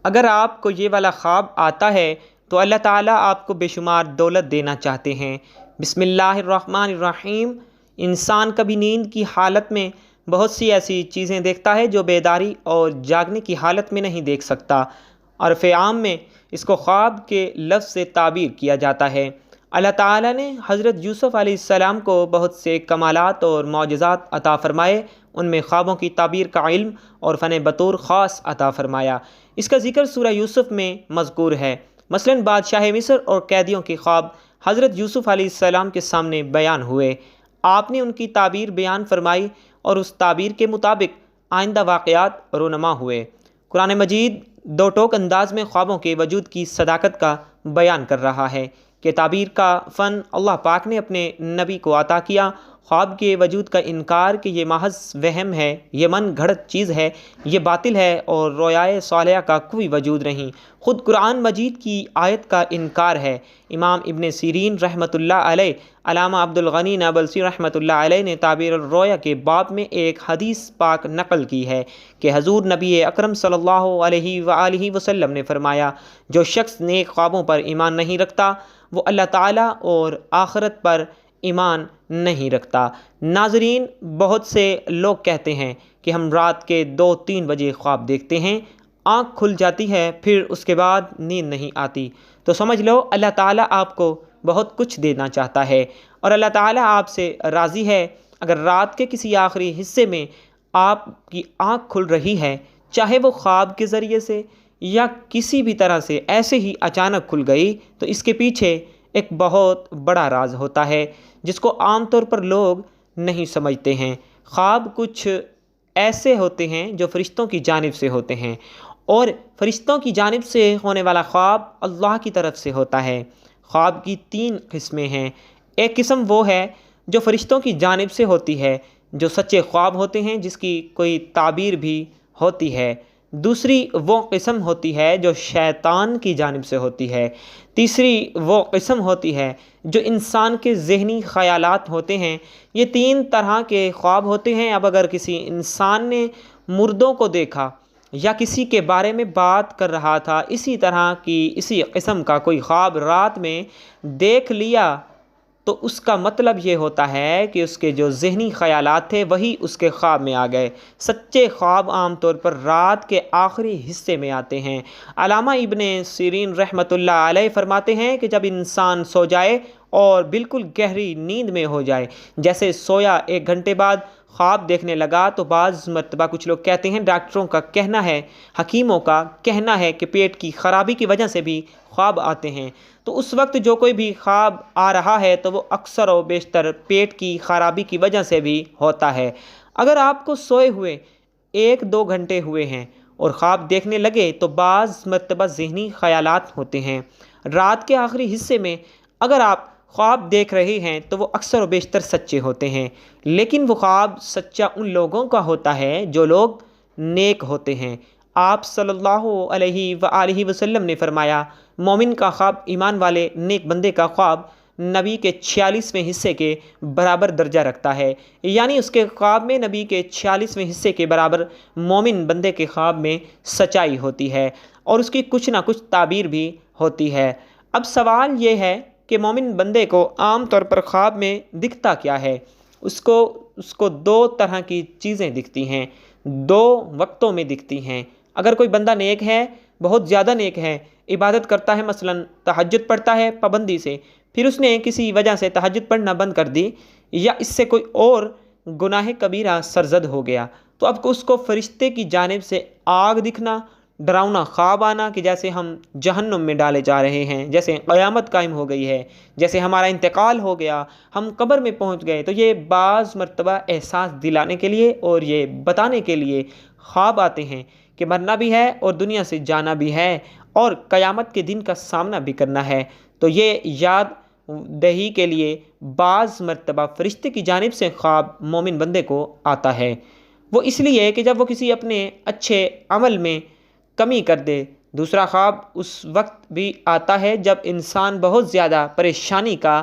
اگر آپ کو یہ والا خواب آتا ہے تو اللہ تعالیٰ آپ کو بے شمار دولت دینا چاہتے ہیں۔ بسم اللہ الرحمن الرحیم۔ انسان کبھی نیند کی حالت میں بہت سی ایسی چیزیں دیکھتا ہے جو بیداری اور جاگنے کی حالت میں نہیں دیکھ سکتا۔ عرف عام میں اس کو خواب کے لفظ سے تعبیر کیا جاتا ہے۔ اللہ تعالیٰ نے حضرت یوسف علیہ السلام کو بہت سے کمالات اور معجزات عطا فرمائے، ان میں خوابوں کی تعبیر کا علم اور فن بطور خاص عطا فرمایا۔ اس کا ذکر سورہ یوسف میں مذکور ہے۔ مثلاً بادشاہ مصر اور قیدیوں کے خواب حضرت یوسف علیہ السلام کے سامنے بیان ہوئے۔ آپ نے ان کی تعبیر بیان فرمائی اور اس تعبیر کے مطابق آئندہ واقعات رونما ہوئے۔ قرآن مجید دو ٹوک انداز میں خوابوں کے وجود کی صداقت کا بیان کر رہا ہے کہ تعبیر کا فن اللہ پاک نے اپنے نبی کو عطا کیا۔ خواب کے وجود کا انکار کہ یہ محض وہم ہے، یہ من گھڑت چیز ہے، یہ باطل ہے اور رویائے صالحہ کا کوئی وجود نہیں، خود قرآن مجید کی آیت کا انکار ہے۔ امام ابن سیرین رحمۃ اللہ علیہ، علامہ عبد الغنی نابلسی رحمۃ اللہ علیہ نے تعبیر الرؤیا کے باب میں ایک حدیث پاک نقل کی ہے کہ حضور نبی اکرم صلی اللہ علیہ وآلہ وسلم نے فرمایا، جو شخص نیک خوابوں پر ایمان نہیں رکھتا وہ اللہ تعالیٰ اور آخرت پر ایمان نہیں رکھتا۔ ناظرین، بہت سے لوگ کہتے ہیں کہ ہم رات کے 2-3 بجے خواب دیکھتے ہیں، آنکھ کھل جاتی ہے، پھر اس کے بعد نیند نہیں آتی، تو سمجھ لو اللہ تعالیٰ آپ کو بہت کچھ دینا چاہتا ہے اور اللہ تعالیٰ آپ سے راضی ہے۔ اگر رات کے کسی آخری حصے میں آپ کی آنکھ کھل رہی ہے، چاہے وہ خواب کے ذریعے سے یا کسی بھی طرح سے ایسے ہی اچانک کھل گئی، تو اس کے پیچھے ایک بہت بڑا راز ہوتا ہے جس کو عام طور پر لوگ نہیں سمجھتے ہیں۔ خواب کچھ ایسے ہوتے ہیں جو فرشتوں کی جانب سے ہوتے ہیں، اور فرشتوں کی جانب سے ہونے والا خواب اللہ کی طرف سے ہوتا ہے۔ خواب کی 3 قسمیں ہیں۔ ایک قسم وہ ہے جو فرشتوں کی جانب سے ہوتی ہے، جو سچے خواب ہوتے ہیں جس کی کوئی تعبیر بھی ہوتی ہے۔ دوسری وہ قسم ہوتی ہے جو شیطان کی جانب سے ہوتی ہے۔ تیسری وہ قسم ہوتی ہے جو انسان کے ذہنی خیالات ہوتے ہیں۔ یہ 3 طرح کے خواب ہوتے ہیں۔ اب اگر کسی انسان نے مردوں کو دیکھا یا کسی کے بارے میں بات کر رہا تھا، اسی قسم کا کوئی خواب رات میں دیکھ لیا، تو اس کا مطلب یہ ہوتا ہے کہ اس کے جو ذہنی خیالات تھے وہی اس کے خواب میں آ گئے۔ سچے خواب عام طور پر رات کے آخری حصے میں آتے ہیں۔ علامہ ابن سیرین رحمۃ اللہ علیہ فرماتے ہیں کہ جب انسان سو جائے اور بالکل گہری نیند میں ہو جائے، جیسے سویا 1 گھنٹے بعد خواب دیکھنے لگا، تو بعض مرتبہ کچھ لوگ کہتے ہیں، ڈاکٹروں کا کہنا ہے، حکیموں کا کہنا ہے کہ پیٹ کی خرابی کی وجہ سے بھی خواب آتے ہیں۔ تو اس وقت جو کوئی بھی خواب آ رہا ہے تو وہ اکثر و بیشتر پیٹ کی خرابی کی وجہ سے بھی ہوتا ہے۔ اگر آپ کو سوئے ہوئے 1-2 گھنٹے ہوئے ہیں اور خواب دیکھنے لگے تو بعض مرتبہ ذہنی خیالات ہوتے ہیں۔ رات کے آخری حصے میں اگر آپ خواب دیکھ رہے ہیں تو وہ اکثر و بیشتر سچے ہوتے ہیں، لیکن وہ خواب سچا ان لوگوں کا ہوتا ہے جو لوگ نیک ہوتے ہیں۔ آپ صلی اللہ علیہ وآلہ وسلم نے فرمایا، مومن کا خواب ایمان والے نیک بندے کا خواب نبی کے 46ویں حصے کے برابر درجہ رکھتا ہے، یعنی اس کے خواب میں نبی کے 46ویں حصے کے برابر مومن بندے کے خواب میں سچائی ہوتی ہے اور اس کی کچھ نہ کچھ تعبیر بھی ہوتی ہے۔ اب سوال یہ ہے کہ مومن بندے کو عام طور پر خواب میں دکھتا کیا ہے؟ اس کو 2 طرح کی چیزیں دکھتی ہیں، 2 وقتوں میں دکھتی ہیں۔ اگر کوئی بندہ نیک ہے، بہت زیادہ نیک ہے، عبادت کرتا ہے، مثلا تہجد پڑھتا ہے پابندی سے، پھر اس نے کسی وجہ سے تہجد پڑھنا بند کر دی یا اس سے کوئی اور گناہ کبیرہ سرزد ہو گیا، تو اب اس کو فرشتے کی جانب سے آگ دکھنا، ڈراؤنا خواب آنا کہ جیسے ہم جہنم میں ڈالے جا رہے ہیں، جیسے قیامت قائم ہو گئی ہے، جیسے ہمارا انتقال ہو گیا، ہم قبر میں پہنچ گئے، تو یہ بعض مرتبہ احساس دلانے کے لیے اور یہ بتانے کے لیے خواب آتے ہیں کہ مرنا بھی ہے اور دنیا سے جانا بھی ہے اور قیامت کے دن کا سامنا بھی کرنا ہے۔ تو یہ یاد دہی کے لیے بعض مرتبہ فرشتے کی جانب سے خواب مومن بندے کو آتا ہے۔ وہ اس لیے کہ جب وہ کسی اپنے اچھے عمل میں کمی کر دے۔ دوسرا خواب اس وقت بھی آتا ہے جب انسان بہت زیادہ پریشانی کا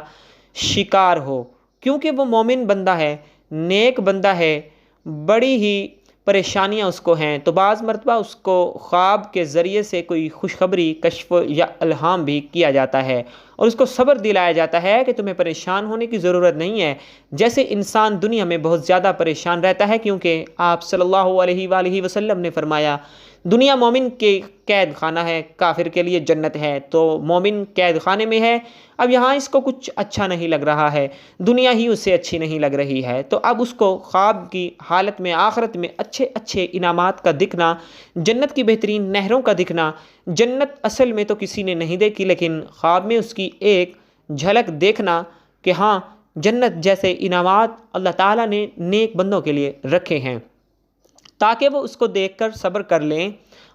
شکار ہو، کیونکہ وہ مومن بندہ ہے، نیک بندہ ہے، بڑی ہی پریشانیاں اس کو ہیں، تو بعض مرتبہ اس کو خواب کے ذریعے سے کوئی خوشخبری، کشف یا الہام بھی کیا جاتا ہے، اور اس کو صبر دلایا جاتا ہے کہ تمہیں پریشان ہونے کی ضرورت نہیں ہے۔ جیسے انسان دنیا میں بہت زیادہ پریشان رہتا ہے، کیونکہ آپ صلی اللہ علیہ وآلہ وسلم نے فرمایا دنیا مومن کے قید خانہ ہے، کافر کے لیے جنت ہے، تو مومن قید خانے میں ہے، اب یہاں اس کو کچھ اچھا نہیں لگ رہا ہے، دنیا ہی اسے اچھی نہیں لگ رہی ہے، تو اب اس کو خواب کی حالت میں آخرت میں اچھے اچھے انعامات کا دکھنا، جنت کی بہترین نہروں کا دکھنا، جنت اصل میں تو کسی نے نہیں دیکھی لیکن خواب میں اس کی ایک جھلک دیکھنا کہ ہاں جنت جیسے انعامات اللہ تعالیٰ نے نیک بندوں کے لیے رکھے ہیں، تاکہ وہ اس کو دیکھ کر صبر کر لیں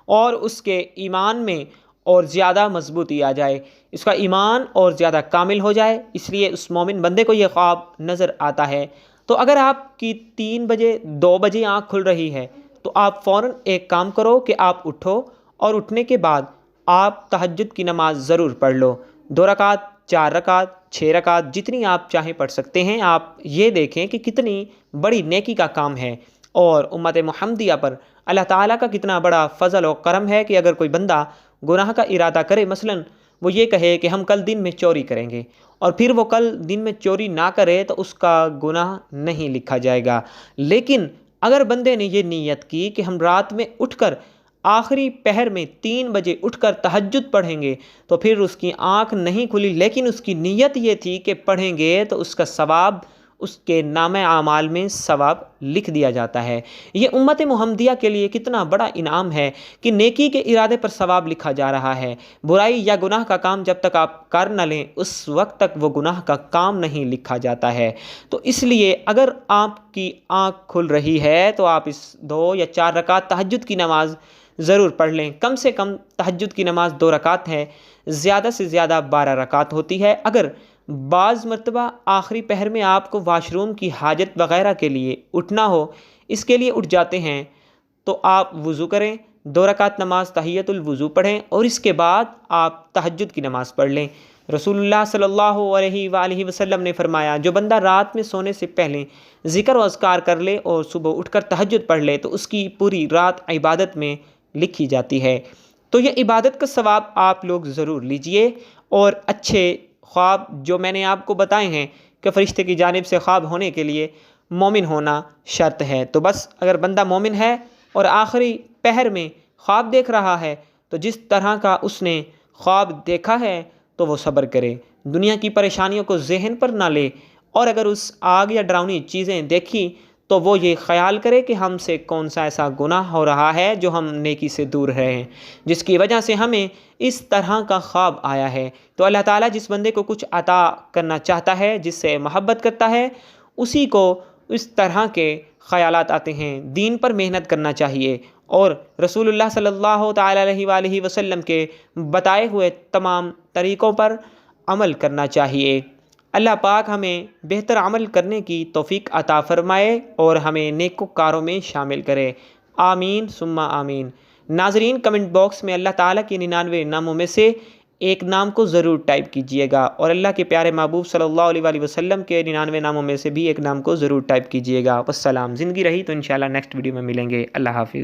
اور اس کے ایمان میں اور زیادہ مضبوطی آ جائے، اس کا ایمان اور زیادہ کامل ہو جائے، اس لیے اس مومن بندے کو یہ خواب نظر آتا ہے۔ تو اگر آپ کی 3 بجے 2 بجے آنکھ کھل رہی ہے تو آپ فوراً ایک کام کرو کہ آپ اٹھو، اور اٹھنے کے بعد آپ تہجد کی نماز ضرور پڑھ لو، 2 رکعت، 4 رکعت، 6 رکعت، جتنی آپ چاہیں پڑھ سکتے ہیں۔ آپ یہ دیکھیں کہ کتنی بڑی نیکی کا کام ہے، اور امت محمدیہ پر اللہ تعالیٰ کا کتنا بڑا فضل و کرم ہے کہ اگر کوئی بندہ گناہ کا ارادہ کرے، مثلاً وہ یہ کہے کہ ہم کل دن میں چوری کریں گے، اور پھر وہ کل دن میں چوری نہ کرے تو اس کا گناہ نہیں لکھا جائے گا، لیکن اگر بندے نے یہ نیت کی کہ ہم رات میں اٹھ کر آخری پہر میں 3 بجے اٹھ کر تہجد پڑھیں گے، تو پھر اس کی آنکھ نہیں کھلی لیکن اس کی نیت یہ تھی کہ پڑھیں گے، تو اس کا ثواب اس کے نامہ اعمال میں ثواب لکھ دیا جاتا ہے۔ یہ امت محمدیہ کے لیے کتنا بڑا انعام ہے کہ نیکی کے ارادے پر ثواب لکھا جا رہا ہے۔ برائی یا گناہ کا کام جب تک آپ کر نہ لیں اس وقت تک وہ گناہ کا کام نہیں لکھا جاتا ہے۔ تو اس لیے اگر آپ کی آنکھ کھل رہی ہے تو آپ اس 2 یا 4 رکعت تہجد کی نماز ضرور پڑھ لیں۔ کم سے کم تہجد کی نماز 2 رکعت ہے، زیادہ سے زیادہ 12 رکعت ہوتی ہے۔ اگر بعض مرتبہ آخری پہر میں آپ کو واش روم کی حاجت وغیرہ کے لیے اٹھنا ہو، اس کے لیے اٹھ جاتے ہیں، تو آپ وضو کریں، 2 رکعت نماز تحیۃ الوضو پڑھیں، اور اس کے بعد آپ تہجد کی نماز پڑھ لیں۔ رسول اللہ صلی اللہ علیہ وآلہ وسلم نے فرمایا جو بندہ رات میں سونے سے پہلے ذکر و اذکار کر لے اور صبح اٹھ کر تہجد پڑھ لے تو اس کی پوری رات عبادت میں لکھی جاتی ہے۔ تو یہ عبادت کا ثواب آپ لوگ ضرور لیجئے، اور اچھے خواب جو میں نے آپ کو بتائے ہیں کہ فرشتے کی جانب سے خواب ہونے کے لیے مومن ہونا شرط ہے، تو بس اگر بندہ مومن ہے اور آخری پہر میں خواب دیکھ رہا ہے تو جس طرح کا اس نے خواب دیکھا ہے تو وہ صبر کرے، دنیا کی پریشانیوں کو ذہن پر نہ لے، اور اگر اس آگ یا ڈراؤنی چیزیں دیکھی تو وہ یہ خیال کرے کہ ہم سے کون سا ایسا گناہ ہو رہا ہے جو ہم نیکی سے دور رہے ہیں، جس کی وجہ سے ہمیں اس طرح کا خواب آیا ہے۔ تو اللہ تعالیٰ جس بندے کو کچھ عطا کرنا چاہتا ہے، جس سے محبت کرتا ہے، اسی کو اس طرح کے خیالات آتے ہیں۔ دین پر محنت کرنا چاہیے اور رسول اللہ صلی اللہ تعالیٰ علیہ وآلہ وسلم کے بتائے ہوئے تمام طریقوں پر عمل کرنا چاہیے۔ اللہ پاک ہمیں بہتر عمل کرنے کی توفیق عطا فرمائے اور ہمیں نیکوکاروں میں شامل کرے، آمین ثم آمین۔ ناظرین، کمنٹ باکس میں اللہ تعالیٰ کے 99 ناموں میں سے ایک نام کو ضرور ٹائپ کیجئے گا، اور اللہ کے پیارے محبوب صلی اللہ علیہ وآلہ وسلم کے 99 ناموں میں سے بھی ایک نام کو ضرور ٹائپ کیجئے گا۔ والسلام۔ زندگی رہی تو انشاءاللہ نیکسٹ ویڈیو میں ملیں گے۔ اللہ حافظ۔